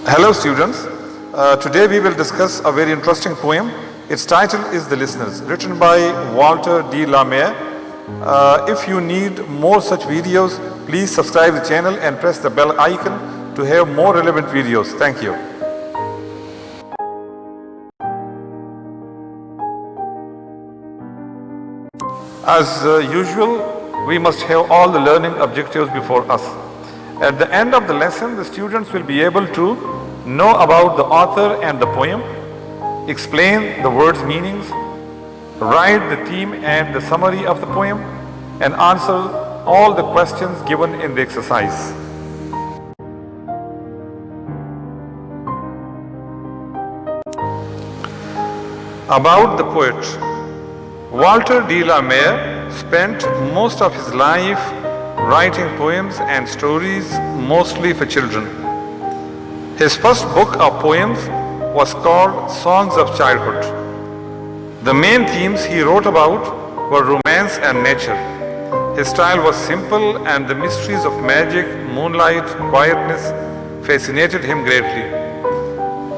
Hello students, today we will discuss a very interesting poem. Its title is The Listeners, written by Walter de la Mare. If you need more such videos, please subscribe the channel and press the bell icon to have more relevant videos. Thank you. As usual, we must have all the learning objectives before us. At the end of the lesson, the students will be able to know about the author and the poem, explain the words' meanings, write the theme and the summary of the poem, and answer all the questions given in the exercise. About the poet, Walter de la Mare spent most of his life writing poems and stories mostly for children. His first book of poems was called Songs of Childhood. The main themes he wrote about were romance and nature. His style was simple and the mysteries of magic, moonlight, quietness fascinated him greatly.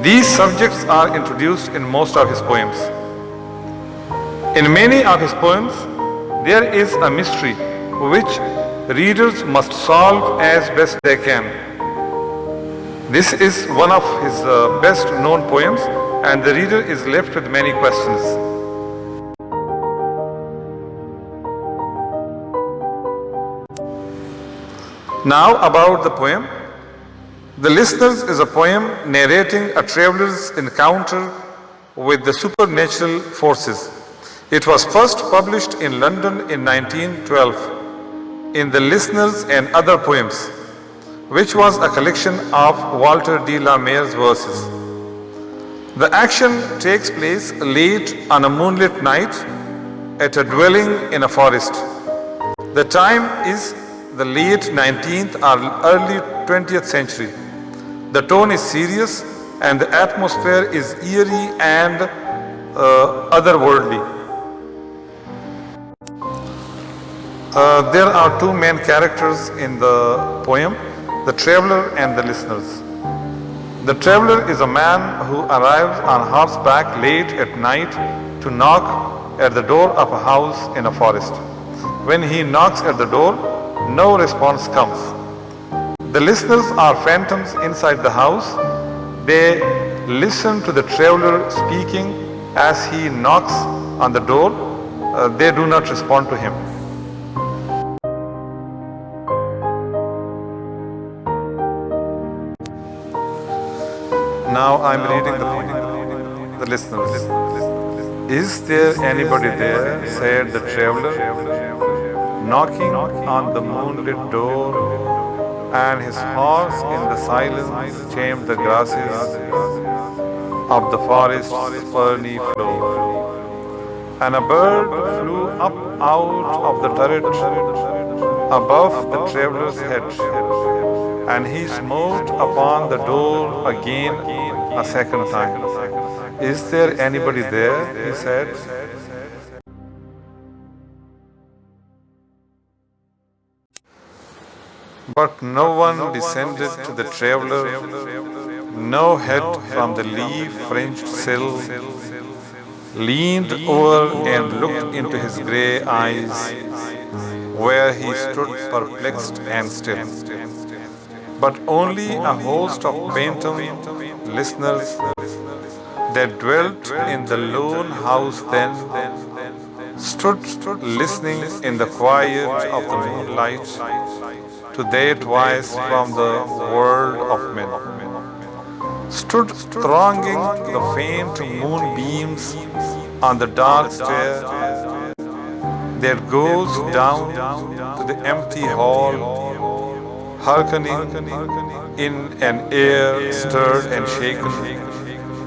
These subjects are introduced in most of his poems. In many of his poems, there is a mystery which readers must solve as best they can. This is one of his best known poems, and the reader is left with many questions. Now about the poem. The Listeners is a poem narrating a traveler's encounter with the supernatural forces. It was first published in London in 1912. In The Listeners and Other Poems, which was a collection of Walter de la Mare's verses. The action takes place late on a moonlit night at a dwelling in a forest. The time is the late 19th or early 20th century. The tone is serious and the atmosphere is eerie and otherworldly. There are two main characters in the poem, the traveler and the listeners. The traveler is a man who arrives on horseback late at night to knock at the door of a house in a forest. When he knocks at the door, no response comes. The listeners are phantoms inside the house. They listen to the traveler speaking as he knocks on the door. They do not respond to him. Now I'm reading the poem. The Listeners. Is there anybody there? Said the traveler, knocking on the moonlit door, and his horse in the silence tamed the grasses of the forest's ferny floor. And a bird flew up out of the turret above the traveler's head, and he smote upon the door again a second time. Is there anybody there? He said. But no one descended to the traveler, no head from the leaf-fringed sill leaned over and looked into his grey eyes, where he stood perplexed and still. But only a host of phantom listeners that dwelt in the lone house then stood listening in the quiet of the moonlight to that voice from the world of men. Stood thronging the faint moonbeams on the dark stair that goes down to the empty hall, hearkening in an air stirred and shaken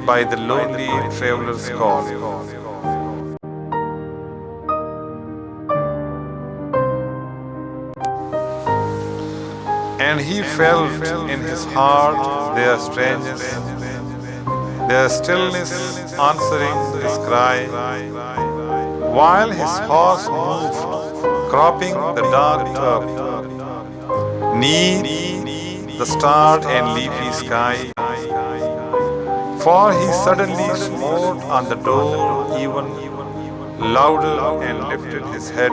by the lonely traveler's call. And he felt in his heart their strangeness, their stillness answering his cry, while his horse moved, cropping the dark turf, neath the starred and leafy sky. For he suddenly smote on the door even louder and lifted his head.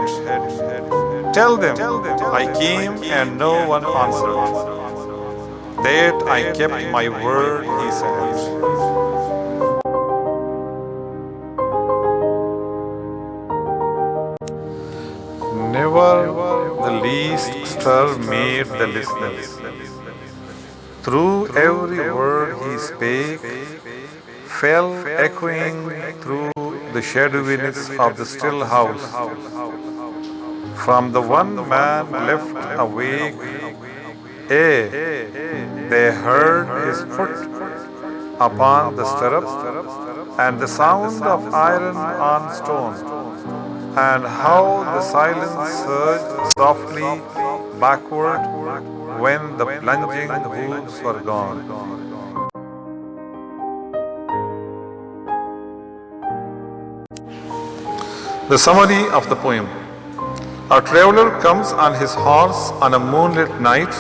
Tell them, I came and no one answered. That I kept my word, he said. Never the least stir made the listeners. Through every word he spake, fell echoing through the shadowiness of the still house. From the one man left awake, they heard his foot upon the stirrup, and the sound of iron on stone, and how the silence surged softly backward when the plunging hooves were gone. The summary of the poem. A traveler comes on his horse on a moonlit night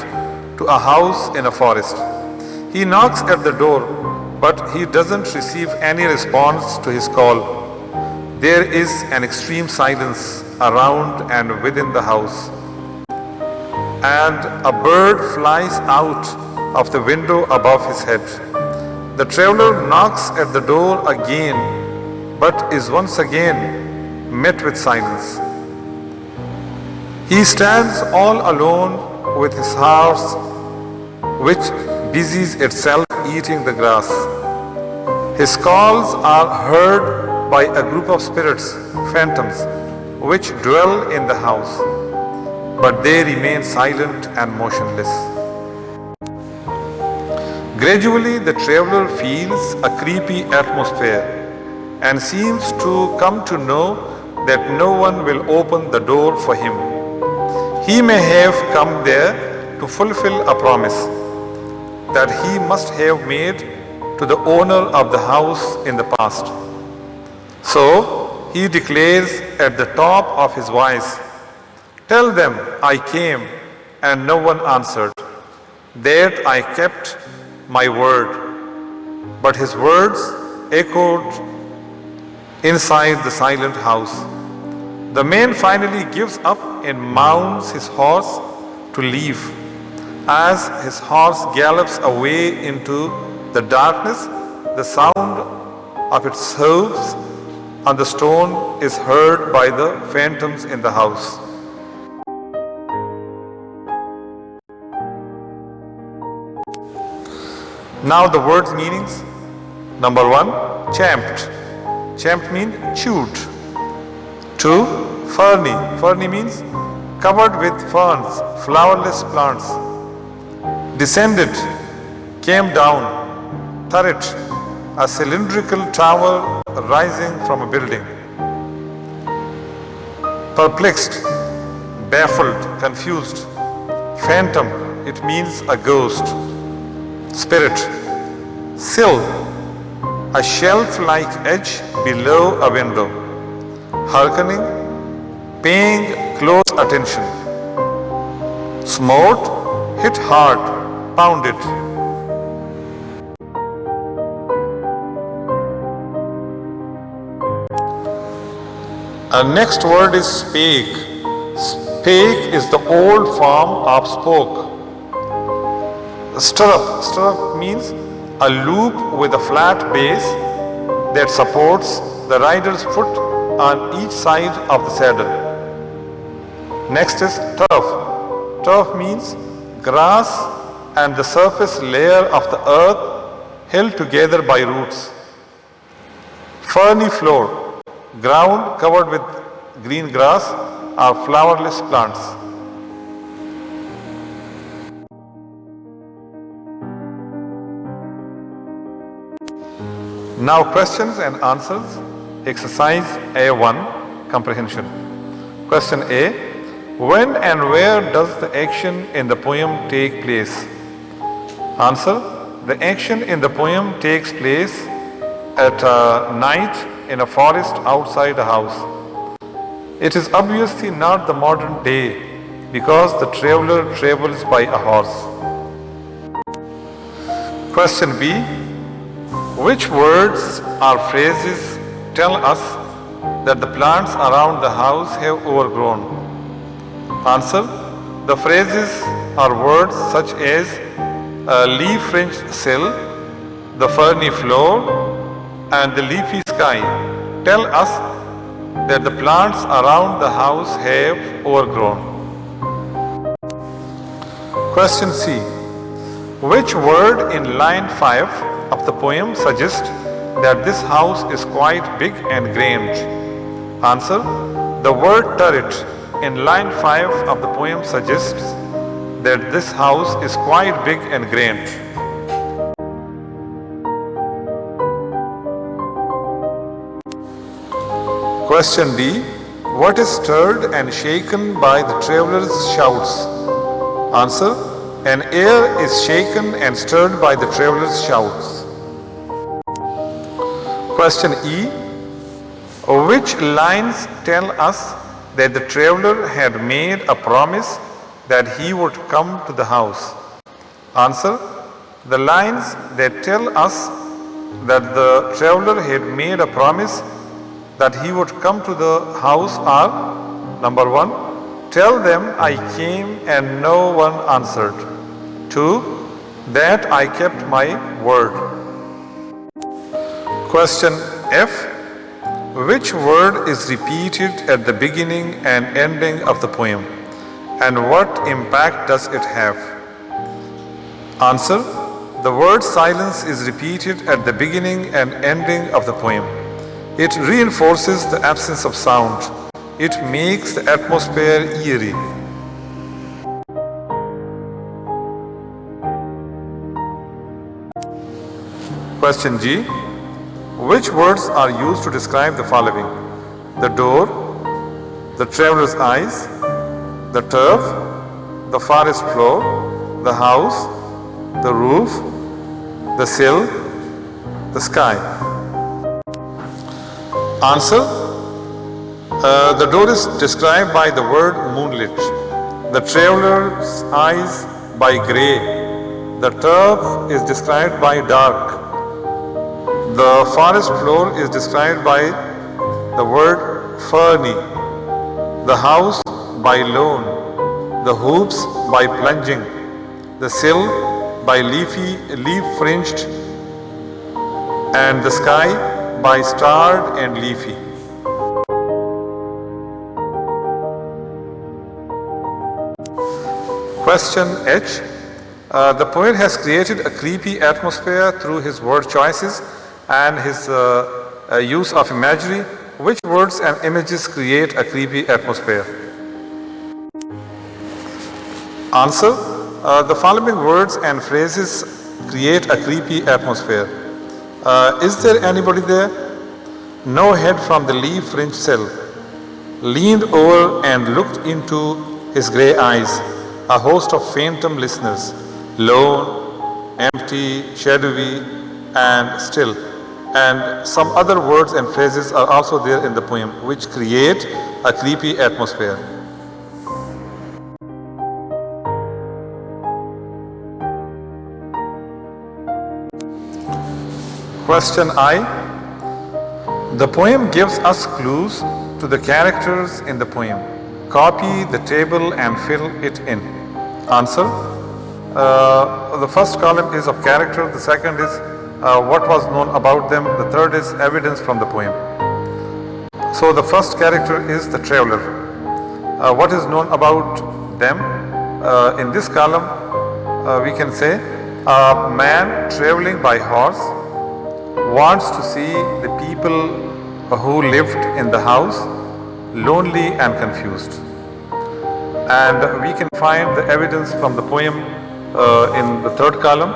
to a house in a forest. He knocks at the door, but he doesn't receive any response to his call. There is an extreme silence around and within the house. And a bird flies out of the window above his head. The traveler knocks at the door again, but is once again met with silence. He stands all alone with his horse, which busies itself eating the grass. His calls are heard by a group of spirits, phantoms, which dwell in the house, but they remain silent and motionless. Gradually, the traveler feels a creepy atmosphere and seems to come to know that no one will open the door for him. He may have come there to fulfill a promise that he must have made to the owner of the house in the past. So he declares at the top of his voice, "Tell them I came and no one answered, that I kept my word." But his words echoed inside the silent house. The man finally gives up and mounts his horse to leave. As his horse gallops away into the darkness, the sound of its hoofs on the stone is heard by the phantoms in the house. Now the words' meanings. Number 1, champed. Champed means chewed. 2, ferny. Ferny means covered with ferns, flowerless plants. Descended, came down. Turret, a cylindrical tower rising from a building. Perplexed, baffled, confused. Phantom, it means a ghost. Spirit. Sill, a shelf-like edge below a window. Hearkening, paying close attention. Smote, hit hard, pounded. Our next word is spake. Spake is the old form of spoke. Stirrup. Stirrup means a loop with a flat base that supports the rider's foot on each side of the saddle. Next is turf. Turf means grass and the surface layer of the earth held together by roots. Ferny floor, ground covered with green grass or flowerless plants. Now questions and answers. Exercise A1, comprehension. Question A. When and where does the action in the poem take place? Answer. The action in the poem takes place at night in a forest outside a house. It is obviously not the modern day because the traveler travels by a horse. Question B. Which words or phrases tell us that the plants around the house have overgrown? Answer. The phrases are words such as a leaf-fringed sill, the ferny floor, and the leafy sky tell us that the plants around the house have overgrown. Question C. Which word in line 5 of the poem suggests that this house is quite big and grand? Answer. The word turret in line 5 of the poem suggests that this house is quite big and grand. Question D. What is stirred and shaken by the traveler's shouts? Answer. An air is shaken and stirred by the traveler's shouts. Question E. Which lines tell us that the traveler had made a promise that he would come to the house? Answer. The lines that tell us that the traveler had made a promise that he would come to the house are: number 1, tell them I came and no one answered. 2, that I kept my word. Question F. Which word is repeated at the beginning and ending of the poem, and what impact does it have? Answer. The word silence is repeated at the beginning and ending of the poem. It reinforces the absence of sound. It makes the atmosphere eerie. Question G. Which words are used to describe the following? The door, the traveler's eyes, the turf, the forest floor, the house, the roof, the sill, the sky. Answer. The door is described by the word moonlit, the traveler's eyes by grey, the turf is described by dark, the forest floor is described by the word ferny, the house by lone, the hoops by plunging, the sill by leaf-fringed, and the sky by starred and leafy. Question H. The poet has created a creepy atmosphere through his word choices and his use of imagery. Which words and images create a creepy atmosphere? Answer. The following words and phrases create a creepy atmosphere. Is there anybody there? No head from the leaf-fringed cell. Leaned over and looked into his grey eyes. A host of phantom listeners. Lone, empty, shadowy, and still. And some other words and phrases are also there in the poem which create a creepy atmosphere. Question I. The poem gives us clues to the characters in the poem. Copy the table and fill it in. Answer. The first column is of character, the second is what was known about them, the third is evidence from the poem. So the first character is the traveler. What is known about them? In this column we can say a man traveling by horse wants to see the people who lived in the house lonely and confused. And we can find the evidence from the poem in the third column.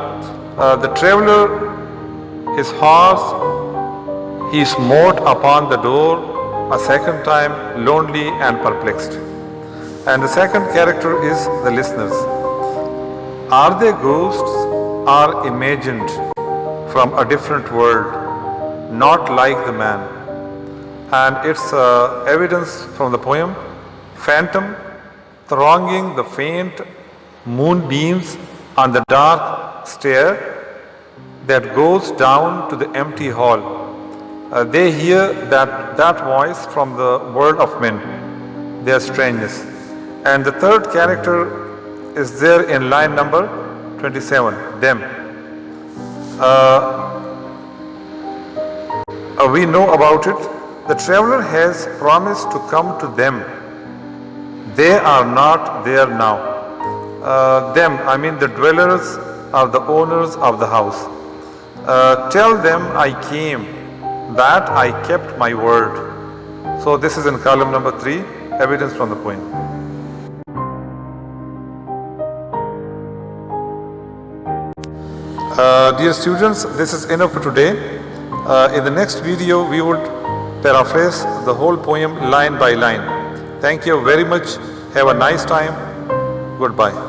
The traveler, his horse He smote upon the door a second time, lonely and perplexed. And the second character is the listeners. Are they ghosts or imagined from a different world, not like the man? And it's evidence from the poem, phantom thronging the faint moonbeams on the dark stair that goes down to the empty hall. They hear that voice from the world of men, their strangeness. And the third character is there in line number 27, them. We know about it. The traveler has promised to come to them. They are not there now. Them, I mean the dwellers are the owners of the house. Tell them I came, that I kept my word. So this is in column number 3, evidence from the poem. Dear students, this is enough for today. In the next video, we would paraphrase the whole poem line by line. Thank you very much. Have a nice time. Goodbye.